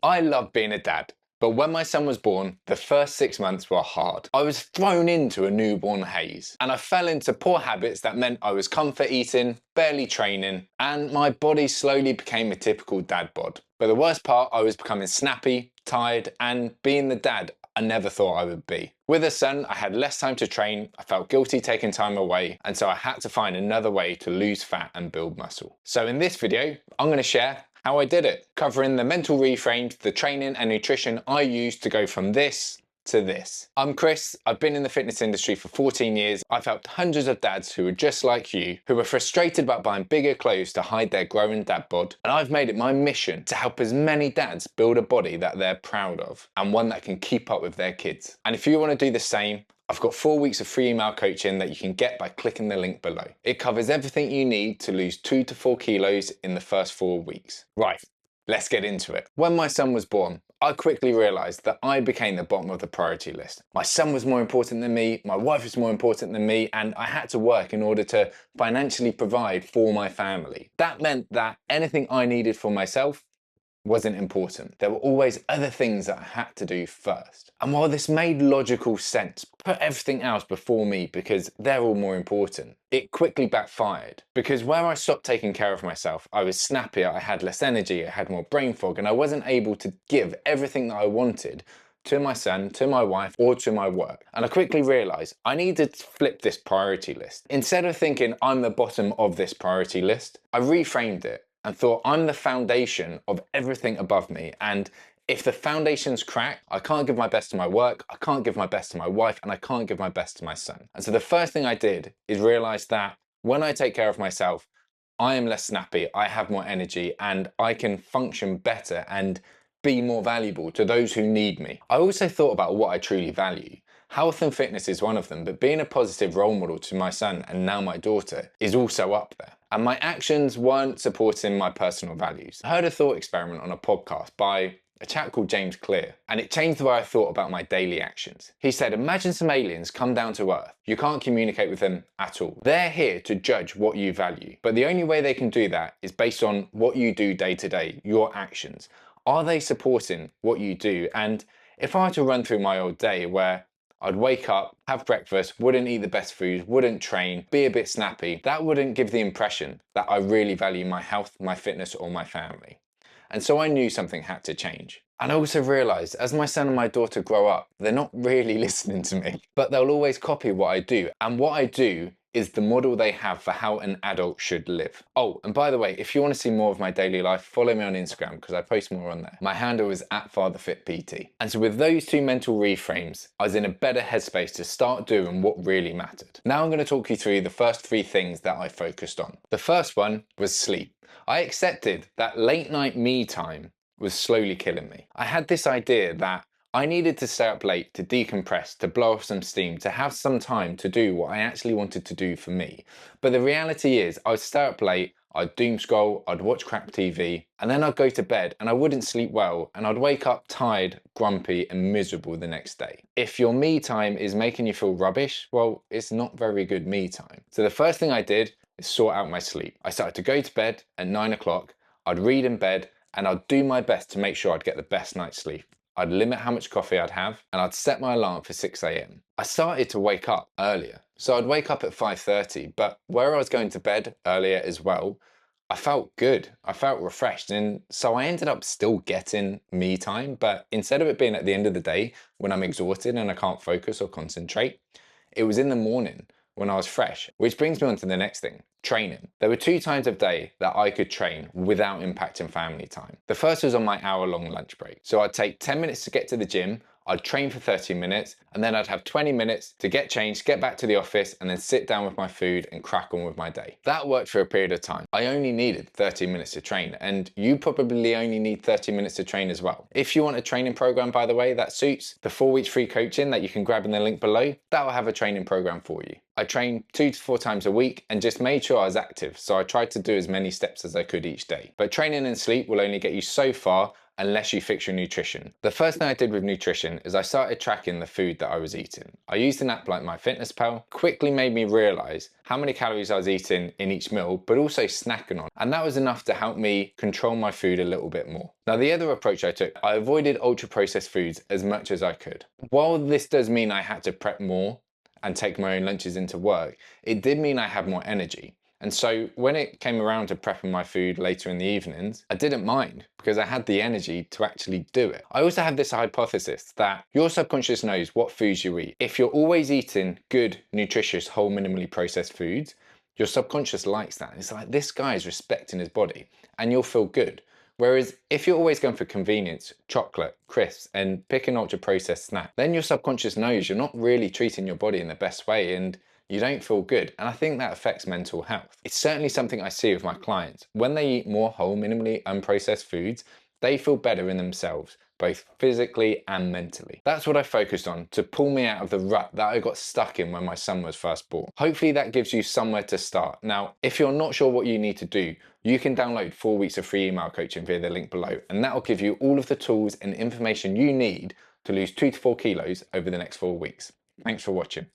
I love being a dad, but when my son was born, the first 6 months were hard. I was thrown into a newborn haze, and I fell into poor habits that meant I was comfort eating, barely training, and my body slowly became a typical dad bod. But the worst part, I was becoming snappy, tired, and being the dad I never thought I would be. With a son, I had less time to train, I felt guilty taking time away, and so I had to find another way to lose fat and build muscle. So in this video, I'm going to share how I did it, covering the mental reframes, the training and nutrition I used to go from this to this. I'm Chris, I've been in the fitness industry for 14 years. I've helped hundreds of dads who are just like you, who are frustrated about buying bigger clothes to hide their growing dad bod. And I've made it my mission to help as many dads build a body that they're proud of and one that can keep up with their kids. And if you want to do the same, I've got 4 weeks of free email coaching that you can get by clicking the link below. It covers everything you need to lose 2 to 4 kilos in the first 4 weeks. Right, let's get into it. When my son was born, I quickly realised that I became the bottom of the priority list. My son was more important than me, my wife was more important than me, and I had to work in order to financially provide for my family. That meant that anything I needed for myself wasn't important. There were always other things that I had to do first. And while this made logical sense, put everything else before me because they're all more important, it quickly backfired. Because where I stopped taking care of myself, I was snappier, I had less energy, I had more brain fog, and I wasn't able to give everything that I wanted to my son, to my wife, or to my work. And I quickly realised I needed to flip this priority list. Instead of thinking I'm the bottom of this priority list, I reframed it and thought I'm the foundation of everything above me, and if the foundation's cracked, I can't give my best to my work, I can't give my best to my wife, and I can't give my best to my son. And so the first thing I did is realise that when I take care of myself, I am less snappy, I have more energy, and I can function better and be more valuable to those who need me. I also thought about what I truly value. Health and fitness is one of them, but being a positive role model to my son and now my daughter is also up there. And my actions weren't supporting my personal values. I heard a thought experiment on a podcast by a chap called James Clear, and it changed the way I thought about my daily actions. He said, imagine some aliens come down to Earth. You can't communicate with them at all. They're here to judge what you value, but the only way they can do that is based on what you do day to day, your actions. Are they supporting what you do? And if I were to run through my old day where I'd wake up, have breakfast, wouldn't eat the best food, wouldn't train, be a bit snappy, that wouldn't give the impression that I really value my health, my fitness, or my family. And so I knew something had to change. And I also realised as my son and my daughter grow up, they're not really listening to me, but they'll always copy what I do. And what I do is the model they have for how an adult should live. Oh, and by the way, if you want to see more of my daily life, follow me on Instagram because I post more on there. My handle is @FatherFitPT. And so with those two mental reframes, I was in a better headspace to start doing what really mattered. Now I'm going to talk you through the first 3 things that I focused on. The first one was sleep. I accepted that late night me time was slowly killing me. I had this idea that I needed to stay up late to decompress, to blow off some steam, to have some time to do what I actually wanted to do for me. But the reality is I'd stay up late, I'd doom scroll, I'd watch crap TV, and then I'd go to bed and I wouldn't sleep well, and I'd wake up tired, grumpy, and miserable the next day. If your me time is making you feel rubbish, well, it's not very good me time. So the first thing I did is sort out my sleep. I started to go to bed at 9 o'clock, I'd read in bed, and I'd do my best to make sure I'd get the best night's sleep. I'd limit how much coffee I'd have, and I'd set my alarm for 6 AM. I started to wake up earlier. So I'd wake up at 5:30, but where I was going to bed earlier as well, I felt good. I felt refreshed. And so I ended up still getting me time, but instead of it being at the end of the day when I'm exhausted and I can't focus or concentrate, it was in the morning when I was fresh, which brings me on to the next thing. Training. There were 2 times of day that I could train without impacting family time. The first was on my hour-long lunch break. So I'd take 10 minutes to get to the gym, I'd train for 30 minutes, and then I'd have 20 minutes to get changed, get back to the office, and then sit down with my food and crack on with my day. That worked for a period of time. I only needed 30 minutes to train, and you probably only need 30 minutes to train as well. If you want a training program, by the way, that suits the 4 weeks free coaching that you can grab in the link below, that will have a training program for you. I trained 2 to 4 times a week and just made sure I was active, so I tried to do as many steps as I could each day. But training and sleep will only get you so far unless you fix your nutrition. The first thing I did with nutrition is I started tracking the food that I was eating. I used an app like MyFitnessPal, quickly made me realize how many calories I was eating in each meal, but also snacking on. And that was enough to help me control my food a little bit more. Now, the other approach I took, I avoided ultra processed foods as much as I could. While this does mean I had to prep more and take my own lunches into work, it did mean I had more energy. And so when it came around to prepping my food later in the evenings, I didn't mind because I had the energy to actually do it. I also have this hypothesis that your subconscious knows what foods you eat. If you're always eating good, nutritious, whole, minimally processed foods, your subconscious likes that. It's like, this guy is respecting his body, and you'll feel good. Whereas if you're always going for convenience, chocolate, crisps, and pick an ultra processed snack, then your subconscious knows you're not really treating your body in the best way, and you don't feel good. And I think that affects mental health. It's certainly something I see with my clients. When they eat more whole, minimally unprocessed foods, they feel better in themselves, both physically and mentally. That's what I focused on to pull me out of the rut that I got stuck in when my son was first born. Hopefully that gives you somewhere to start. Now, if you're not sure what you need to do, you can download 4 weeks of free email coaching via the link below, and that will give you all of the tools and information you need to lose 2 to 4 kilos over the next 4 weeks. Thanks for watching.